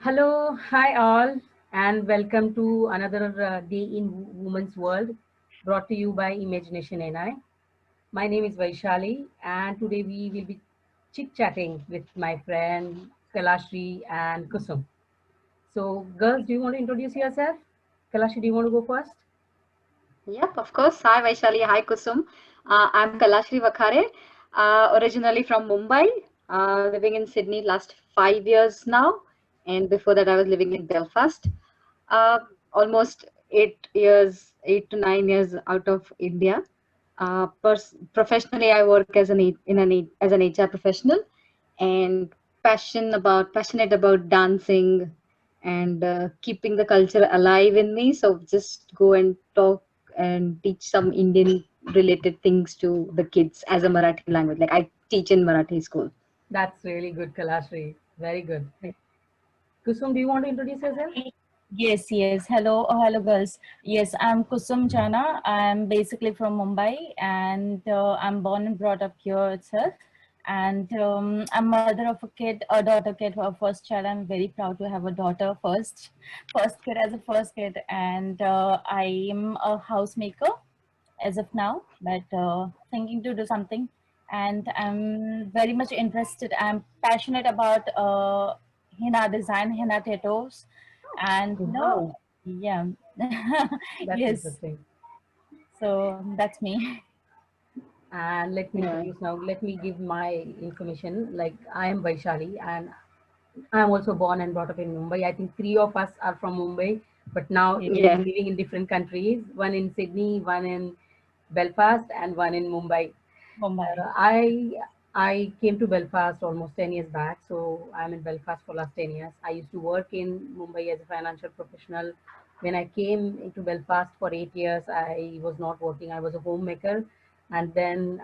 Hello, hi all, and welcome to another day in Women's World, brought to you by Imagination NI. My name is Vaishali, and today we will be chit chatting with my friend Kalashri and Kusum. So, girls, do you want to introduce yourself? Kalashri, do you want to go first? Yep, of course. Hi Vaishali, hi Kusum. I'm Kalashri Vakhare, originally from Mumbai, living in Sydney last 5 years now. And before that, I was living in Belfast. Uh, Almost 8 years, 8 to 9 years out of India. Professionally, I work as as an HR professional, and passionate about dancing and keeping the culture alive in me. So just go and talk and teach some Indian related things to the kids as a Marathi language. Like I teach in Marathi school. That's really good, Kalashri. Very good. Kusum, do you want to introduce yourself? Yes, yes. Hello, hello, girls. Yes, I'm Kusum Jana. I'm basically from Mumbai, and I'm born and brought up here itself. And I'm mother of a daughter kid, a first child. I'm very proud to have a daughter first kid as a first kid. And I am a housemaker as of now, but thinking to do something. And I'm very much interested. I'm passionate about henna design, henna tattoos, and Wow, yeah, that's yes. interesting. So that's me. And let me Yeah. introduce now. Let me give my information. Like I am Vaishali, and I'm also born and brought up in Mumbai. I think three of us are from Mumbai, but now we are Yeah. living in different countries. One in Sydney, one in Belfast, and one in Mumbai. Mumbai. Uh, I I came to Belfast almost 10 years back, so I'm in Belfast for last 10 years. I used to work in Mumbai as a financial professional. When I came into Belfast for 8 years, I was not working. I was a homemaker, and then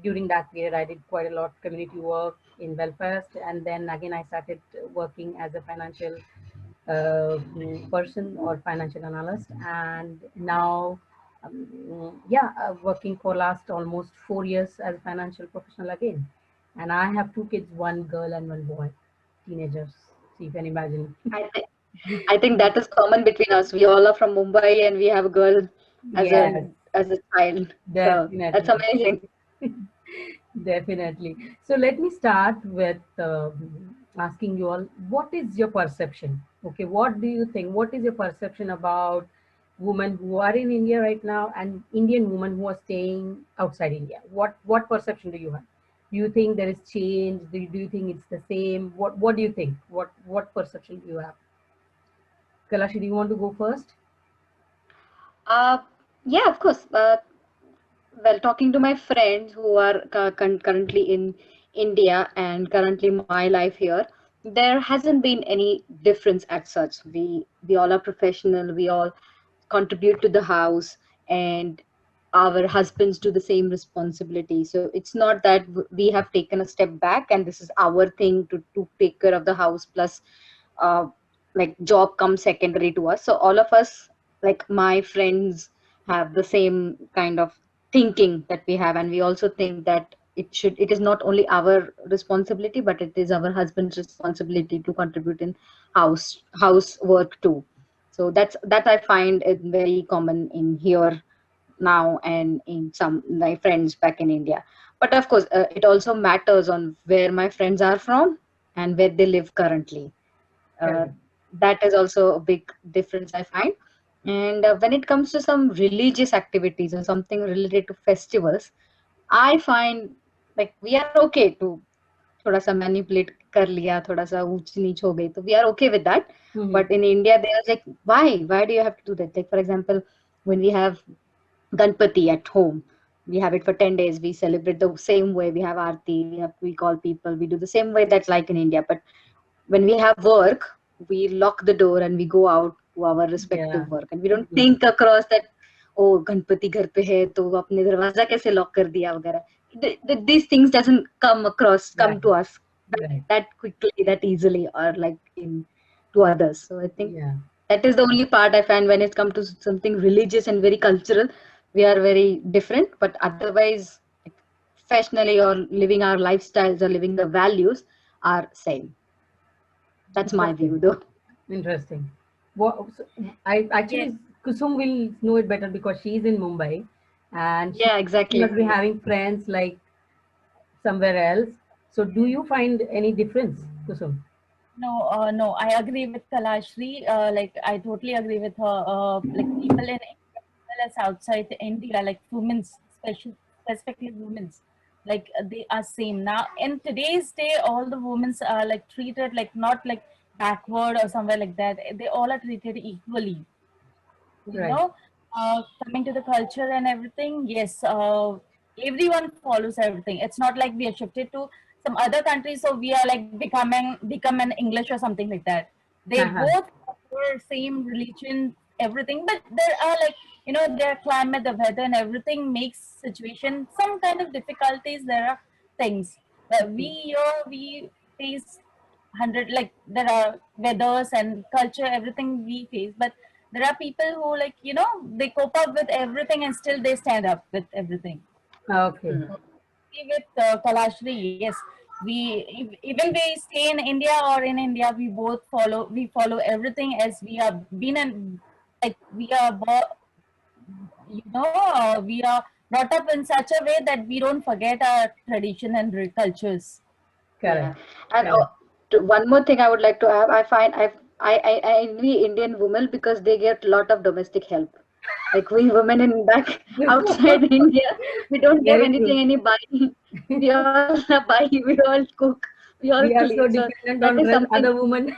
during that period, I did quite a lot of community work in Belfast, and then again I started working as a financial person or financial analyst, and now working for last almost 4 years as a financial professional again. And I have two kids, one girl and one boy, teenagers. So you can imagine. I think I think that is common between us. We all are from Mumbai and we have a girl as Yes, a child. So that's definitely. amazing. Definitely. So let me start with asking you all, what is your perception? Okay, what do you think? What is your perception about women who are in India right now and Indian women who are staying outside India? What perception do you have? Do you think there is change? Do you think it's the same? What do you think? What perception do you have? Kalashi, do you want to go first? Uh, yeah, of course. Well, talking to my friends who are currently in India and currently my life here, there hasn't been any difference as such. We all are professional. We all contribute to the house, and our husbands do the same responsibility. So it's not that we have taken a step back and this is our thing to take care of the house. Plus, uh, like job comes secondary to us. So all of us, like my friends, have the same kind of thinking that we have, and we also think that it is not only our responsibility but it is our husband's responsibility to contribute in housework too. So that I find it very common in here now and in some my friends back in India. But of course, it also matters on where my friends are from and where they live currently. uh, Correct. that is also a big difference I find. And when it comes to some religious activities or something related to festivals, I find like we are okay to थोड़ा सा manipulate कर लिया, थोड़ा सा ऊंच नीच हो गई, तो we are okay with that. Hmm. But in India they are like, why do you have to do that? Like for example, when we have Ganpati at home, we have it for 10 days, we celebrate the same way, we have aarti, we call people, we do the same way that's like in India. But when we have work, we lock the door and we go out to our Yeah. respective work, and we don't Hmm. think across that, oh Ganpati घर पे है तो अपने दरवाजा कैसे lock कर दिया वगैरह. These things doesn't Right. come to us Right. that quickly, that easily, or like in to others. So I think Yeah. that is the only part I find when it comes to something religious and very cultural, we are very different. But otherwise, like, professionally or living our lifestyles or living the values are same. That's my view, though. Interesting. What, I Yes. actually, Kusum will know it better because she's in Mumbai and she Yeah, must exactly. be having friends like somewhere else. So, do you find any difference, Kusum? No, no, I agree with Kalashri. Like, I totally agree with her. Like, people in India as well as outside India, like women's, specifically women's, like they are same. Now, in today's day, all the women's are like treated like not like backward or somewhere like that. They all are treated equally. You Right. know, coming to the culture and everything, yes, everyone follows everything. It's not like we are shifted to some other countries, so we are like become an English or something like that. They Uh-huh. both follow same religion, everything, but there are like, you know, their climate, the weather and everything makes situation some kind of difficulties. There are things that we face hundred, like there are weathers and culture, everything we face, but there are people who, like, you know, they cope up with everything and still they stand up with everything. Okay. Hmm. With Kalashri, yes, even we stay in India or in India, we follow everything as we have been, and like we are brought up in such a way that we don't forget our tradition and cultures. Yeah, Correct. and Correct. one more thing I would like to have, I find I envy Indian women because they get a lot of domestic help. Like we women in back outside India, we don't have Very anything, true. any buying. We all buy, we all cook, we all We are so clean. So dependent that on is something. other women.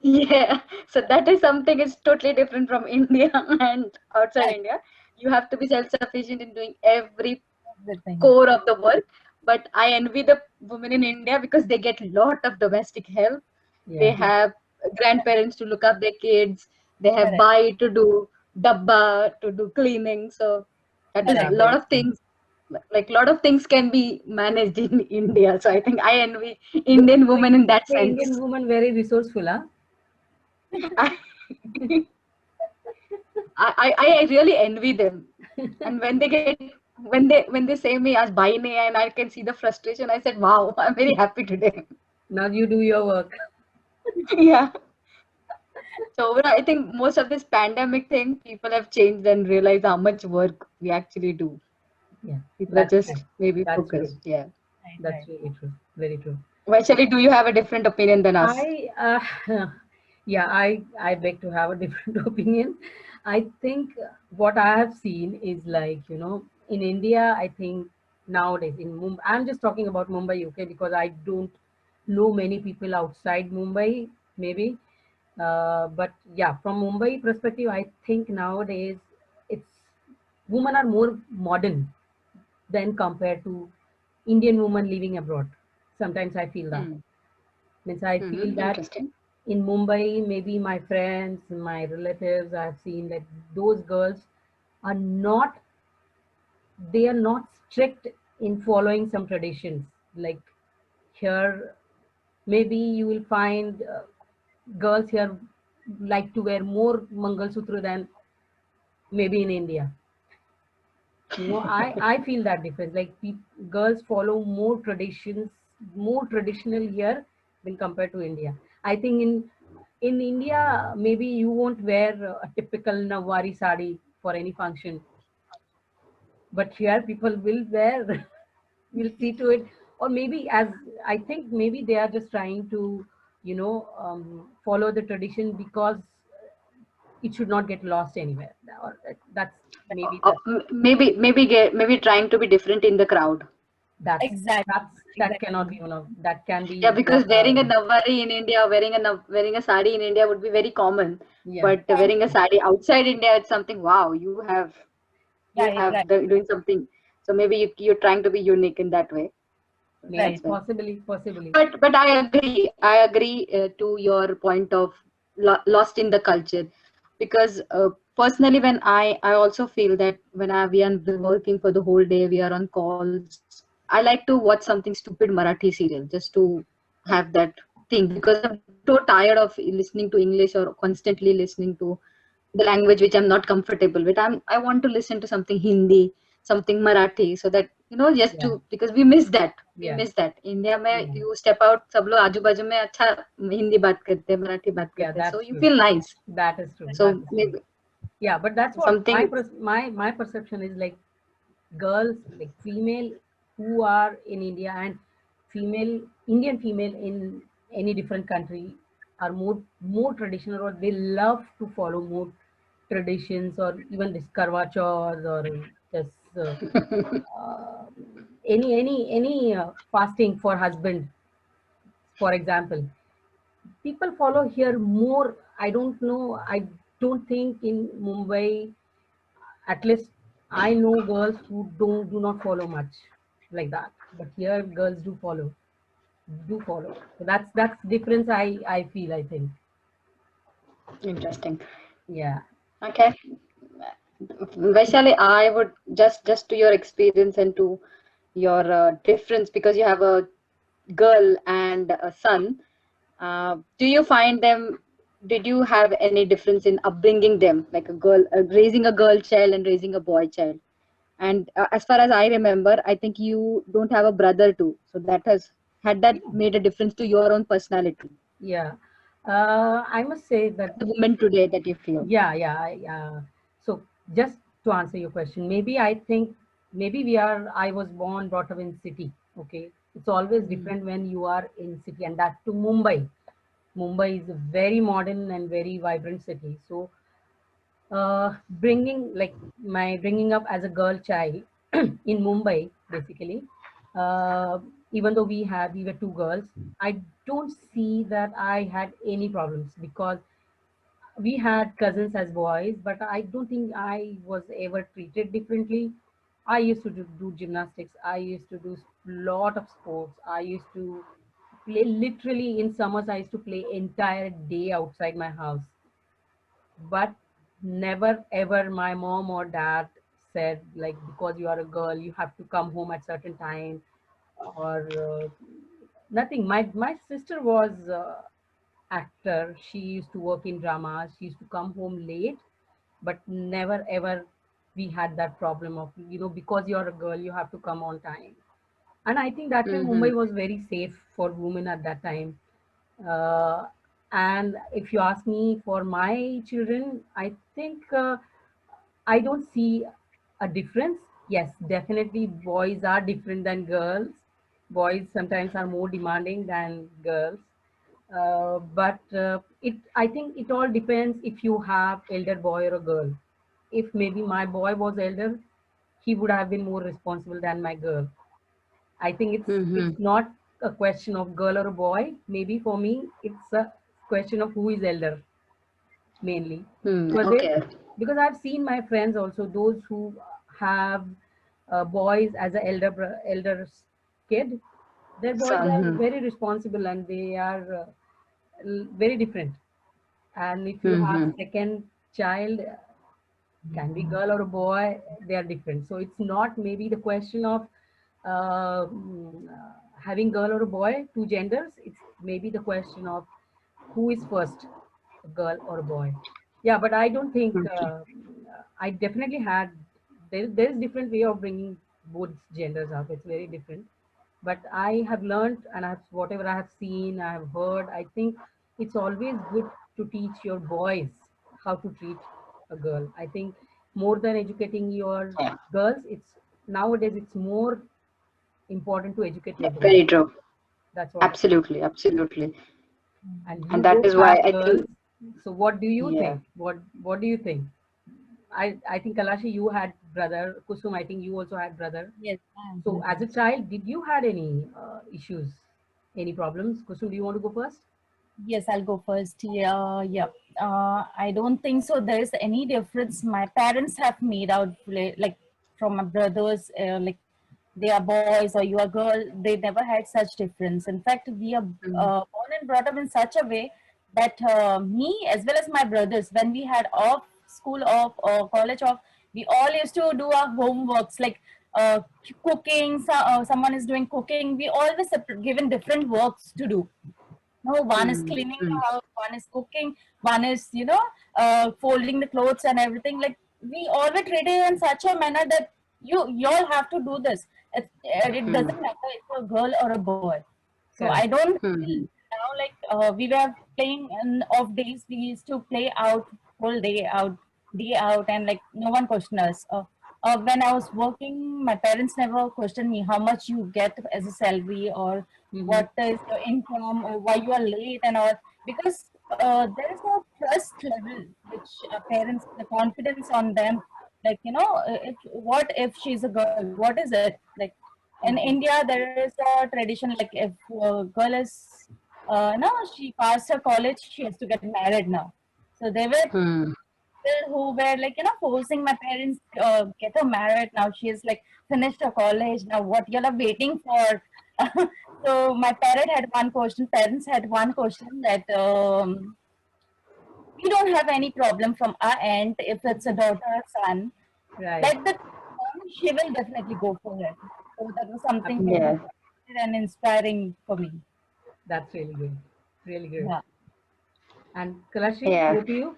Yeah, so that is something is totally different from India and outside Right, India. You have to be self-sufficient in doing every everything. core of the work. But I envy the women in India because they get a lot of domestic help. They Yeah. have grandparents to look up their kids. They have Correct, bai to do dabba to do cleaning. So that is a Yeah. correct. lot Very of true. things. Like a lot of things can be managed in India. So I think I envy Indian So you women in that say Indian sense. woman very resourceful, huh? I, I really envy them. And when they get when they say me as Baine and I can see the frustration, I said, wow, I'm very happy today. Now you do your work. Yeah. So overall, I think most of this pandemic thing, people have changed and realized how much work we actually do. Yeah. People are That's true. just maybe That's true. focused. Yeah. Right, That's right. really true. Very true. Vaishali, do you have a different opinion than us? I, yeah, I beg to have a different opinion. I think what I have seen is like, in India, I think nowadays in Mumbai, I'm just talking about Mumbai, UK, because I don't know many people outside Mumbai, maybe. But yeah, from Mumbai perspective, I think nowadays it's women are more modern than compared to Indian women living abroad. Sometimes I feel that. Hmm. Means I feel Mm-hmm. that Interesting. in Mumbai, maybe my friends, my relatives, I've seen that those girls are not, they are not strict in following some traditions. Like here, maybe you will find girls here like to wear more Mangal Sutra than maybe in India. I feel that difference. Like girls follow more traditions, more traditional here than compared to India. I think in India, maybe you won't wear a typical Nawari sari for any function, but here people will wear, will see to it, or maybe as I think maybe they are just trying to, follow the tradition because it should not get lost anywhere. Or that's maybe Maybe trying to be different in the crowd. that's Exactly, that cannot exactly. be that can Yeah, be because dropped wearing a nowadays. nawari in India, wearing a sari in India would be very common. Yeah, But wearing a sari outside India, it's something. Wow, you Right, right, have doing something. So maybe you're trying to be unique in that way. maybe right. That's well. possibly. But I agree to your point of lost in the culture, because personally, when I also feel that when we are working for the whole day, we are on calls. I like to watch something stupid Marathi serial just to have that thing, because I'm so tired of listening to English or constantly listening to the language which I'm not comfortable with. I want to listen to something Hindi, something Marathi, so that you know, just Yeah, to, because we miss that. We yeah, miss that. India में yeah, you step out, सब लोग आजू बाजू में अच्छा हिंदी बात करते हैं, मराठी बात yeah. करते हैं, so That's you true. feel nice. That is true. So That is true. maybe Yeah, but that's what something. my perception is like girls, like female who are in India and female Indian female in any different country are more traditional, or they love to follow more traditions, or even this karwa chauth, or just uh, any fasting for husband, for example. People follow here more. I don't know, I don't think in Mumbai, at least I know girls who do not follow much like that, but here girls do follow. So that's difference. I feel, I think. Interesting. Yeah. Okay. Vaishali, I would just to your experience and to your difference, because you have a girl and a son. Do you find them? Did you have any difference in upbringing them, like a girl, raising a girl child and raising a boy child? And as far as I remember, I think you don't have a brother too, so that has had that made a difference to your own personality, Yeah. I must say that. the woman today that you feel. Yeah, yeah, yeah. So just to answer your question, maybe I think maybe I was born, brought up in city. Okay. It's always Mm. different when you are in city, and that to Mumbai. Mumbai is a very modern and very vibrant city. So bringing up as a girl child in Mumbai, basically, uh, even though we were two girls, I don't see that I had any problems, because we had cousins as boys, but I don't think I was ever treated differently. I used to do gymnastics. I used to do lot of sports. I used to play literally in summers. I used to play entire day outside my house, but never ever my mom or dad said like, because you are a girl you have to come home at certain time, or nothing. My sister was actor. She used to work in dramas. She used to come home late, but never ever we had that problem of, because you're a girl you have to come on time. And I think that way Mm-hmm. Mumbai was very safe for women at that time. uh, and if you ask me for my children, I think I don't see a difference. Yes, definitely boys are different than girls. Boys sometimes are more demanding than girls. But I think it all depends if you have elder boy or a girl. If maybe my boy was elder, he would have been more responsible than my girl. I think Mm-hmm. it's not a question of girl or a boy. Maybe for me, it's a question of who is elder mainly. Hmm. Because Okay. I've seen my friends also, those who have boys as a elder kid. Their So, boys are very responsible, and they are very different. And if you have mm-hmm. second child, can be girl or a boy, they are different. So it's not maybe the question of having girl or a boy, two genders. It's maybe the question of who is first, a girl or a boy. Yeah, but I don't think Okay. I definitely had. There's different way of bringing both genders up. It's very different. But I have learned, and whatever I have seen, I have heard. I think it's always good to teach your boys how to treat a girl. I think more than educating your Yeah. girls, it's nowadays it's more important to educate your Yeah. boys. Very true. That's what I think. Absolutely. Absolutely. And you And that both is why have I girls. think, So what do you yeah. think? What do you think? I think Kalashi, you had brother. Kusum, I think you also had brother. Yes, I So agree. as a child, did you had any issues, any problems? Kusum, do you want to go first? Yes, I'll go first. Yeah, yeah. I don't think so. There's any difference. My parents have made out like from my brothers, like they are boys or you are girl. They never had such difference. In fact, we are Mm. born and brought up in such a way that me as well as my brothers, when we had off school off or college off, we all used to do our homeworks like cooking. Someone is doing cooking. We always given different works to do. No, one is Mm. cleaning Mm. the house, one is cooking, one is, folding the clothes and everything. Like we all were treated in such a manner that you all have to do this. it Hmm. doesn't matter if you're a girl or a boy. So I Correct. don't feel Hmm. now like we were playing in off days. We used to play out whole day out, and like no one questioned us. When I was working, my parents never questioned me how much you get as a salary or Mm-hmm. what is your income or why you are late and all, because there is no trust level which parents, the confidence on them, like if what if she's a girl, what is it like. In Mm-hmm. India, there is a tradition like if a girl is, no, she passed her college, she has to get married now. So there were Hmm. people who were like, forcing my parents, get her married now. She is like finished her college now. What you're waiting for? So my parents had one question that we don't have any problem from our end if it's a daughter or son. Right. Let the come, she will definitely go for it. So that was something very Yeah. motivating and inspiring for me. That's really good. Really good. Yeah. And Kalashi, Yeah. over to you.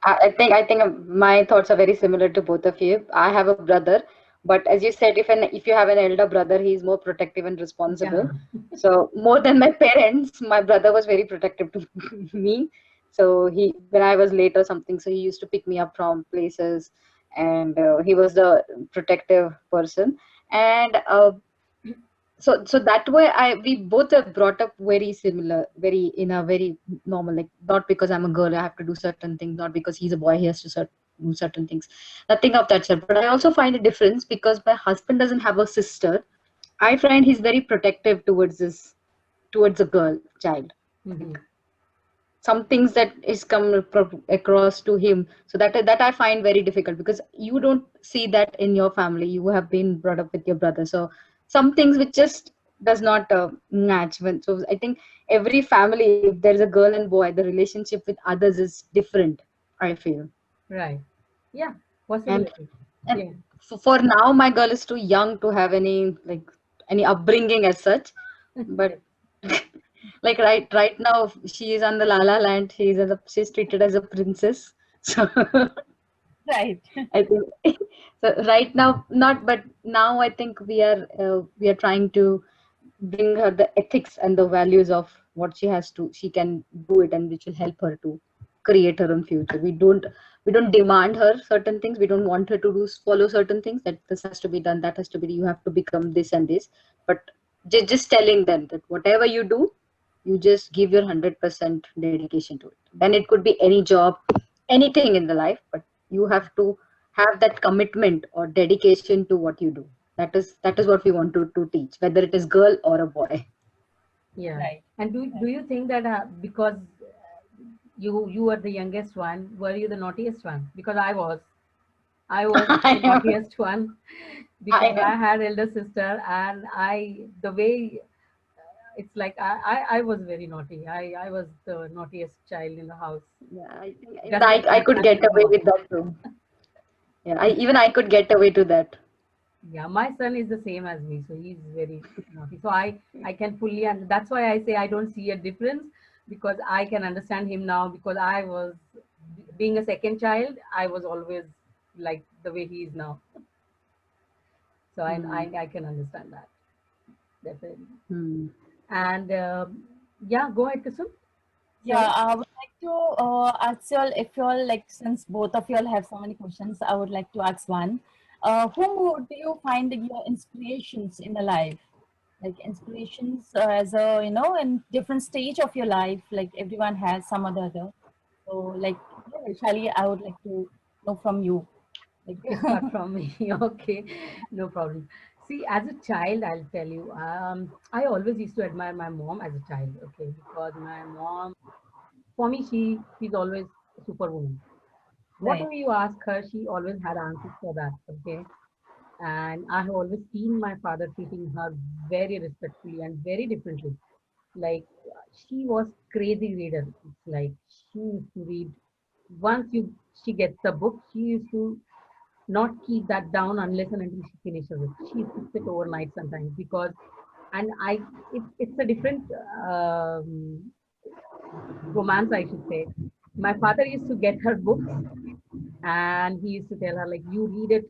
I think my thoughts are very similar to both of you. I have a brother, but as you said, if you have an elder brother, he's more protective and responsible. Yeah. So more than my parents, my brother was very protective to me. So he, when I was late or something, so he used to pick me up from places, and he was the protective person. And so that way we both are brought up very similar, very in a very normal, like not because I'm a girl I have to do certain things, not because he's a boy he has to do certain things, nothing of that sort. But I also find a difference because my husband doesn't have a sister. I find he's very protective towards a girl child. Mm-hmm. Like some things that is come across to him, so that I find very difficult because you don't see that in your family. You have been brought up with your brother, so some things which just does not match when. So I think every family, if there's a girl and boy, the relationship with others is different, I feel. Right. Yeah. and Possibility. and Yeah. for now my girl is too young to have any upbringing as such, but Yes. like right now she is on the La La Land. She's treated as a princess. So Right. I think so right now not, but now I think we are trying to bring her the ethics and the values of what she can do it, and which will help her to create her own future. We don't demand her certain things. We don't want her to follow certain things, that this has to be done, that has to be, you have to become this and this. But just telling them that whatever you do, you just give your 100% dedication to it. Then it could be any job, anything in the life, but you have to have that commitment or dedication to what you do. That is what we want to teach, whether it is girl or a boy. Yeah. Right. And do you think that because you were the youngest one, were you the naughtiest one? Because I was I the am. naughtiest one I because I am. had elder sister, and the way it's like I was very naughty. I was the naughtiest child in the house. Yeah, I think even Just like I could get Kashi's away mom. with that too. Yeah, I could get away to that. Yeah, my son is the same as me, so he's very naughty. So I can fully, and that's why I say I don't see a difference, because I can understand him now, because I was being a second child, I was always like the way he is now. So Hmm. I can understand that definitely. Hmm. And yeah, go ahead, Kusum. Yeah, Sorry. I would like to ask you all, if you all like, since both of you all have so many questions, I would like to ask one. Whom would you find your inspirations in the life? Like inspirations as a, in different stage of your life, like everyone has some or the other. So like, yeah, Shali, I would like to know from you. Like, To start from me. Okay, no problem. See, as a child, I'll tell you, I always used to admire my mom as a child. Okay, because my mom, for me, she's always a superwoman. right, Whatever you ask her, she always had answers for that. Okay, and I have always seen my father treating her very respectfully and very differently. Like, she was crazy reader. It's like she used to read. Once she gets the book, she used to not keep that down unless and until she finishes it. She used to sit overnight sometimes, because, and it's a different romance, I should say. My father used to get her books, and he used to tell her, like, you read it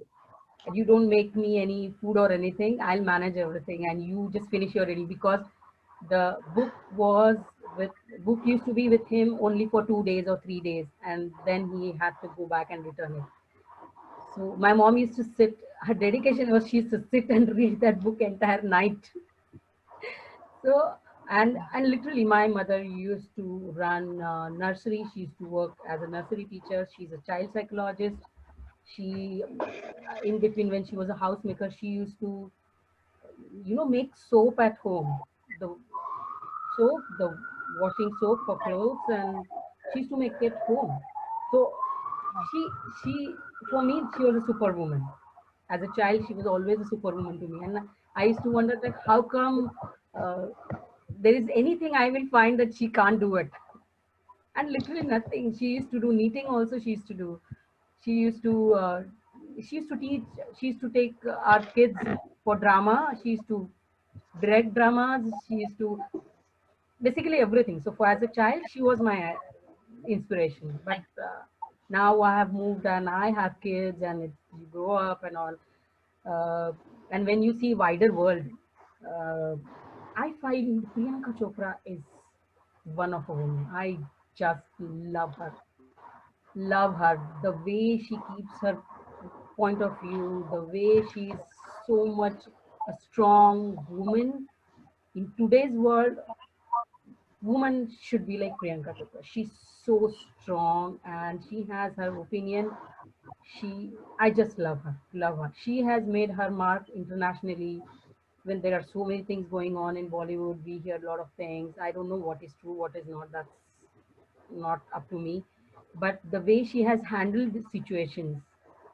You don't make me any food or anything. I'll manage everything, and you just finish your reading, because the with book used to be with him only for 2 days or 3 days, and then he had to go back and return it. So my mom used to sit. Her dedication was she used to sit and read that book entire night. So and literally, my mother used to run nursery. She used to work as a nursery teacher. She's a child psychologist. She in between, when she was a housemaker, she used to make soap at home. The washing soap for clothes, and she used to make it home. So she for me, she was a superwoman. As a child, she was always a superwoman to me, and I used to wonder that how come uh, there is anything I will find that she can't do it. And literally nothing. She used to do knitting also. She used to uh, she used to teach. She used to take our kids for drama. She used to direct dramas. She used to basically everything. So for as a child, she was my inspiration. But now I have moved and I have kids, and you grow up and all. uh, and when you see wider world, uh, I find Priyanka Chopra is one of a woman. I just love her, the way she keeps her point of view, the way she's so much a strong woman. In today's world, woman should be like Priyanka Chopra. She's so strong and she has her opinion. I just love her. She has made her mark internationally. When there are so many things going on in Bollywood, we hear a lot of things. I don't know what is true, what is not. That's not up to me. But the way she has handled the situations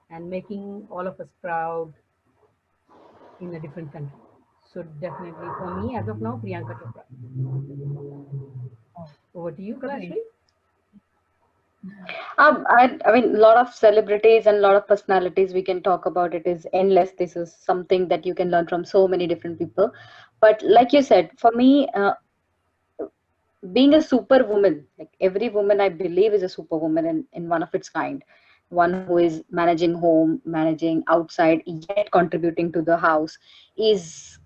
and making all of us proud in a different country. So definitely for me, as of now, Priyanka Chopra. Over to you, Great. Kalashri. I mean, a lot of celebrities and a lot of personalities we can talk about. It is endless. This is something that you can learn from so many different people. But like you said, for me, being a superwoman, like every woman I believe is a superwoman in one of its kind. One who is managing home, managing outside, yet contributing to the house is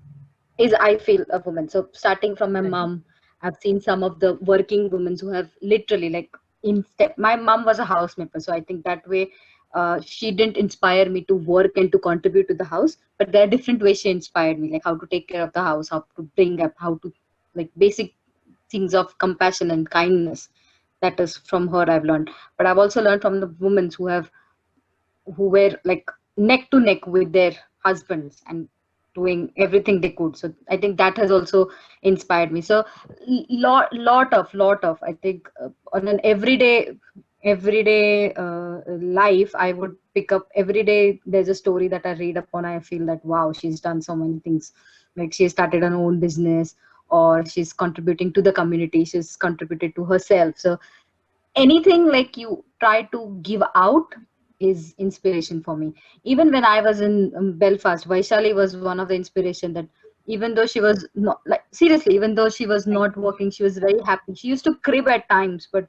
I feel a woman. So starting from my Exactly. mom, I've seen some of the working women who have literally like in step. My mom was a housemaker, so I think that way she didn't inspire me to work and to contribute to the house. But there are different ways she inspired me, like how to take care of the house, how to bring up, how to like basic things of compassion and kindness. That is from her I've learned. But I've also learned from the women who were like neck to neck with their husbands and doing everything they could. So I think that has also inspired me. So lot of I think on an everyday life, I would pick up every day. There's a story that I read upon. I feel that wow, she's done so many things. Like she started her own business, or she's contributing to the community. She's contributed to herself. So anything like you try to give out is inspiration for me. Even when I was in Belfast, Vaishali was one of the inspiration. That even though she was not like seriously, even though she was Thank not you. working, she was very happy. She used to crib at times, but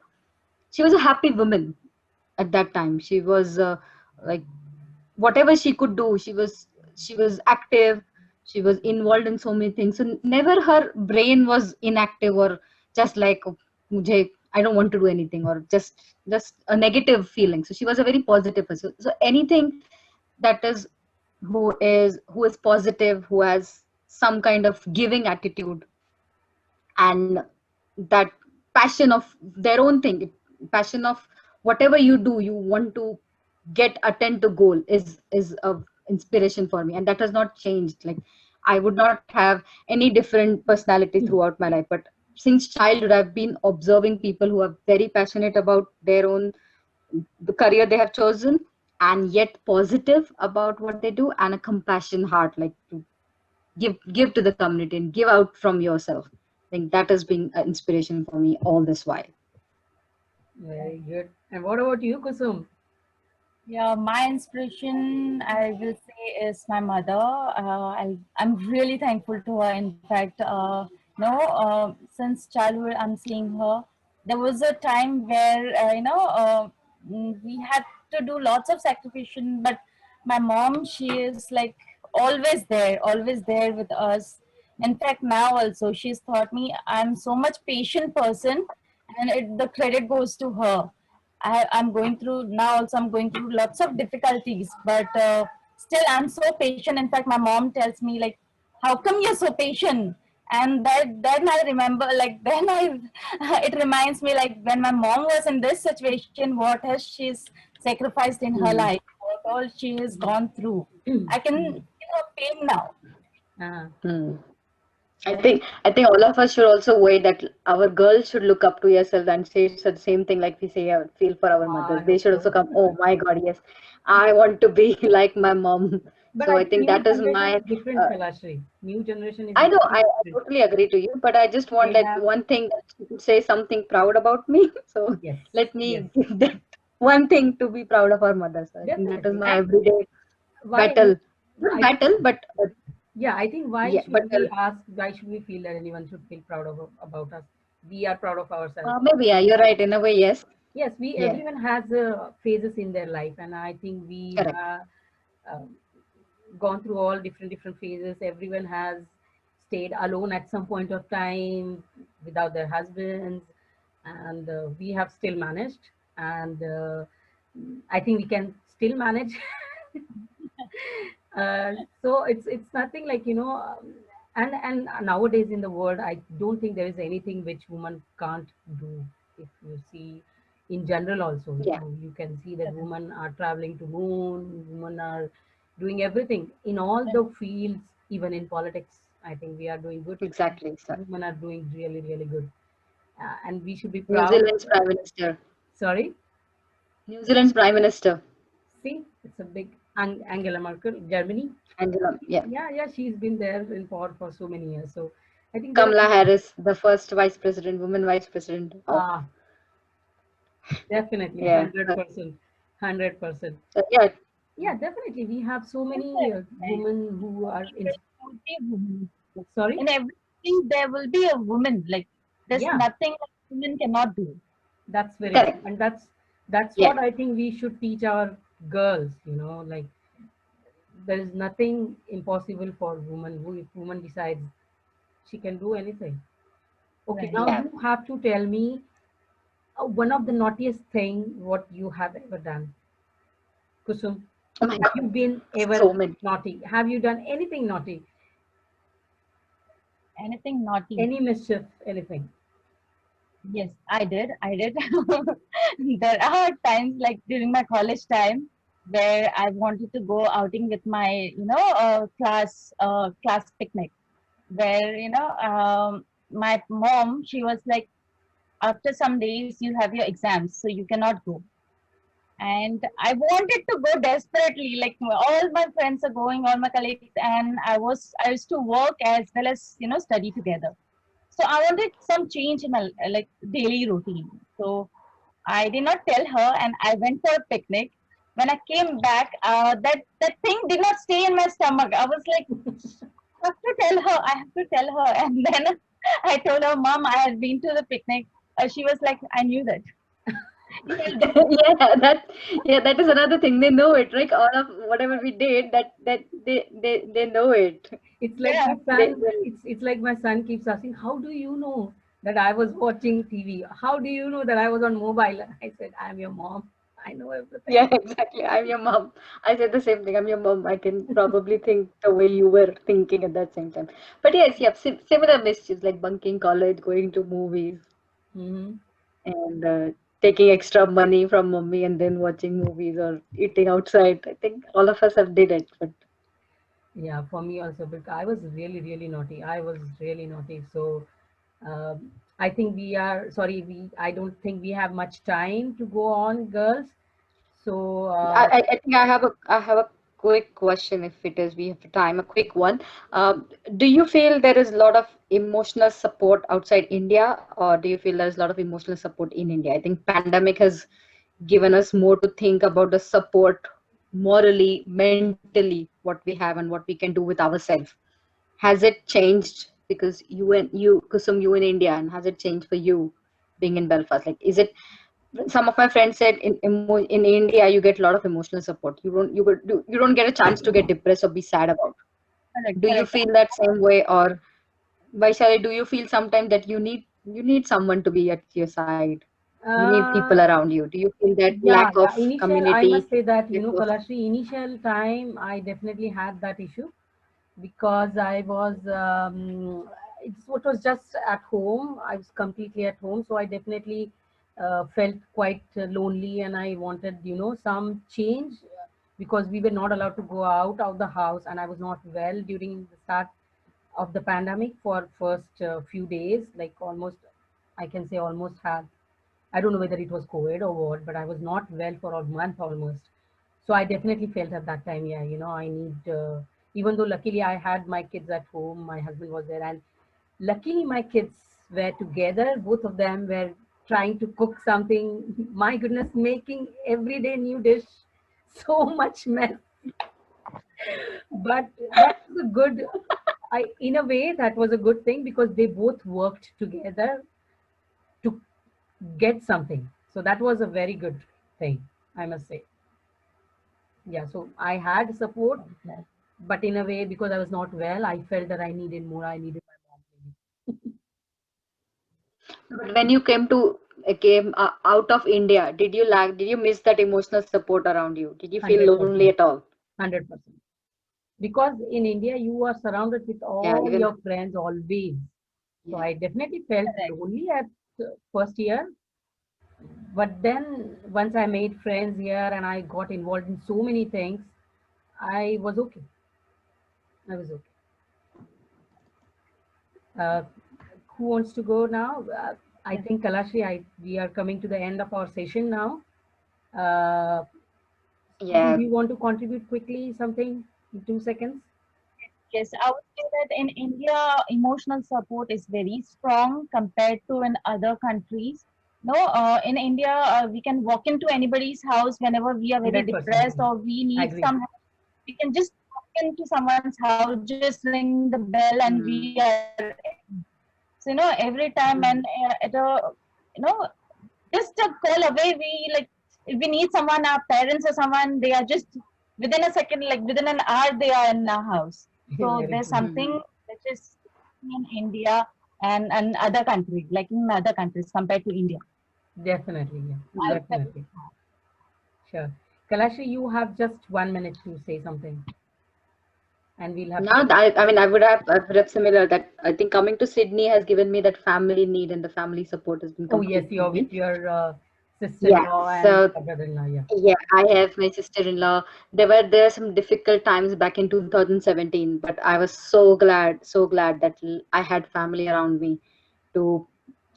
she was a happy woman at that time. She was like whatever she could do, she was active. She was involved in so many things. So never her brain was inactive or just like mujhe I don't want to do anything, or just a negative feeling. So she was a very positive person. So anything that is who is positive, who has some kind of giving attitude, and that passion of their own thing, passion of whatever you do, you want to get attend to goal is a inspiration for me, and that has not changed. Like I would not have any different personality throughout my life, but since childhood I've been observing people who are very passionate about their own the career they have chosen, and yet positive about what they do, and a compassion heart, like to give to the community and give out from yourself. I think that has been an inspiration for me all this while. Very good. And what about you, Kusum? Yeah, my inspiration, I will say, is my mother. I'm really thankful to her. In fact, no, since childhood, I'm seeing her. There was a time where, we had to do lots of sacrifice, but my mom, she is like always there with us. In fact, now also she's taught me I'm so much patient person, and the credit goes to her. I'm going through now also. I'm going through lots of difficulties, but still I'm so patient. In fact, my mom tells me like, "How come you're so patient?" And that then I remember like then I it reminds me like when my mom was in this situation, what has she's sacrificed in her Hmm. life, what all she has gone through. I can feel her pain now. Uh, Hmm. I think, I think all of us should also wait that our girls should look up to yourself and say the same thing like we say feel for our mothers. I They hope should also so. come, oh my God, yes, I want to be like my mom. But So I I think think new that is generation my is different, uh, Kalashri. New generation is I know, very I different. totally agree to you, but I just want They like have, one thing that you could say something proud about me. So yes, let yes, me give that one thing to be proud of our mothers. I think that is definitely. my And everyday why, battle. Not I think, battle, but yeah, I think why yeah, but should we ask, why should we feel that anyone should feel proud of about us? We are proud of ourselves. maybe yeah, you're right in a way. Yes, Yes, we yeah, everyone has phases in their life, and I think we correct. have um, gone through all different phases. Everyone has stayed alone at some point of time without their husbands, and we have still managed. And I think we can still manage. So it's nothing like and nowadays in the world, I don't think there is anything which woman can't do. If you see in general also, Yeah, you can see that women are traveling to moon, women are doing everything in all the fields, even in politics. I think we are doing good. exactly. So Women are doing really good, and we should be New proud. Zealand's Prime Minister. Sorry. New Zealand's Prime Minister, See, it's a big Angela Merkel, Germany. Angela. Yeah. Yeah, she's been there in power for so many years. So I think there are, Kamala Harris, the first vice president, woman vice president of. ah, definitely Yeah. 100%, 100%. Yeah, Yeah, definitely. We have so many women who are in. There will be a woman. Sorry. In everything, there will be a woman. Like there's Yeah, nothing that women cannot do. that's very true, correct. and that's Yeah, what I think we should teach our girls. Like there is nothing impossible for women. Who if woman decides, she can do anything. Okay, Right. now yeah. you have to tell me one of the naughtiest thing what you have ever done, Kusum. Oh my Have God, you been ever so many. naughty? Have you done anything naughty? Anything naughty. Any mischief? Anything? Yes, I did. I did. There are times like during my college time where I wanted to go outing with my, class picnic. Where my mom, she was like, after some days you have your exams, so you cannot go. And I wanted to go desperately. Like all my friends are going, all my colleagues, and I used to work as well as study together. So I wanted some change in my like daily routine. So I did not tell her, and I went for a picnic. When I came back, that thing did not stay in my stomach. I was like, I have to tell her. I have to tell her. And then I told her, Mom, I had been to the picnic. She was like, I knew that. You will do. Yeah, that is another thing. They know it, right? All of whatever we did, that they know it. It's like Yeah. my They son. will. It's like my son keeps asking, "How do you know that I was watching TV? How do you know that I was on mobile?" I said, "I'm your mom. I know everything." Yeah, exactly. I'm your mom. I said the same thing. I'm your mom. I can probably think the way you were thinking at that same time. But yes, yeah, similar mischiefs like bunking college, going to movies, Hmm. and taking extra money from mommy and then watching movies or eating outside. I think all of us have did it. But Yeah, for me also, because I was really naughty. I was really naughty. So I think we are sorry. We I don't think we have much time to go on, girls. So I think I have a quick question if it is we have time, a quick one. Do you feel there is a lot of emotional support outside India, or do you feel there's a lot of emotional support in India? I think pandemic has given us more to think about the support morally, mentally, what we have and what we can do with ourselves. Has it changed because you, Kusum, you in India, and has it changed for you being in Belfast? Like, is it some of my friends said in India you get a lot of emotional support. You don't get a chance to get depressed or be sad about. Correct, Do you correct. feel that same way, or Vaishali, do you feel sometimes that you need someone to be at your side? You need people Uh, around you. Do you feel that lack yeah, of yeah. Initial, I community? must say that, Lack of, Kalashri, initial time, I definitely had that issue because I was, it was just at home. I was completely at home. So I definitely felt quite lonely and I wanted, some change because we were not allowed to go out of the house and I was not well during the start of the pandemic for first few days, like almost, I can say almost had, I don't know whether it was COVID or what, but I was not well for a month almost. So I definitely felt at that time, yeah, I need, even though luckily I had my kids at home, my husband was there, and luckily my kids were together. Both of them were trying to cook something. My goodness, making everyday new dish, so much mess. But that was a good, in a way, that was a good thing because they both worked together to get something. So that was a very good thing, I must say. Yeah, so I had support, but in a way, because I was not well, I felt that I needed more. I needed my mom. but when you came out of India, did you miss that emotional support around you? Did you feel lonely 100%. at all? 100%. Because in India, you are surrounded with Yeah, all even your friends always. So yeah. I definitely felt Correct. lonely at first year. But then once I made friends here and I got involved in so many things, I was okay. I was okay. Uh, who wants to go now? I think Kalashi, we are coming to the end of our session now. Uh, Kusum, Yeah. do you want to contribute quickly something in 2 seconds? Yes, I would say that in India, emotional support is very strong compared to in other countries. No, in India, we can walk into anybody's house whenever we are very 100%. depressed or we need Agree. some help. We can just walk into someone's house, just ring the bell, and we Mm. are. So every time, and at a, just a call away, we like if we need someone, our parents or someone, they are just within a second, like within an hour, they are in our house. So Very there's true. something Mhm. which is in India and other countries, like in other countries compared to India. Definitely. Yeah. I would say, Definitely. Sure. Kalashi, you have just 1 minute to say something, and we'll have to. No, I would have similar that I think coming to Sydney has given me that family need and the family support has been Oh, yes, complete for you're with me. your Yeah. sister-in-law and So brother-in-law. Yeah. yeah, I have my sister-in-law. There are some difficult times back in 2017, but I was so glad that I had family around me to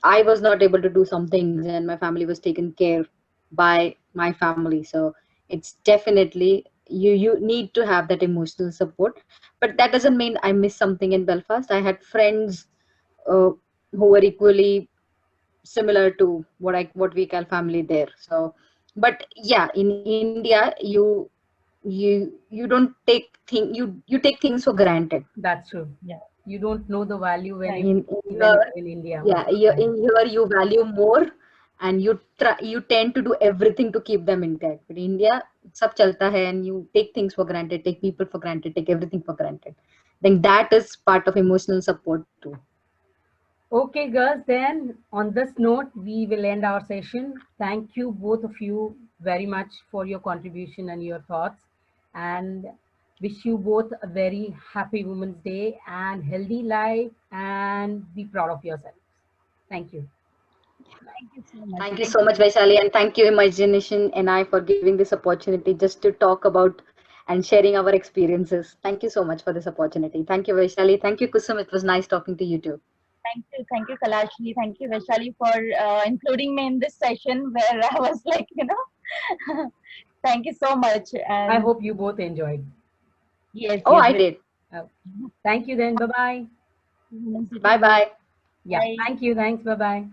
I was not able to do some things and my family was taken care by my family. So it's definitely you need to have that emotional support. But that doesn't mean I miss something in Belfast. I had friends uh, who were equally similar to what we call family there. So but yeah, in India you don't you take things for granted. That's true. yeah, You don't know the value when right. you In when your you're in India most yeah of the time. in here you value more and you tend to do everything to keep them intact, but India sab chalta hai and you take things for granted, take people for granted, take everything for granted. Then that is part of emotional support too. Okay, girls, then on this note, we will end our session. Thank you, both of you, very much for your contribution and your thoughts. And wish you both a very happy Women's Day and healthy life and be proud of yourselves. Thank you. Thank you so much. Thank you Thank so you. much, Vaishali, and thank you, Imagination and I, for giving this opportunity just to talk about and sharing our experiences. Thank you so much for this opportunity. Thank you, Vaishali. Thank you, Kusum. It was nice talking to you too. Thank you, Kalashi. Thank you, Vaishali, for including me in this session where I was like, thank you so much. I And hope you both enjoyed. yes, Oh, yes. I did. Uh, Thank you then. Bye bye. Women's Day to Bye you. bye. Yeah, Bye. thank you. Thanks. Bye bye.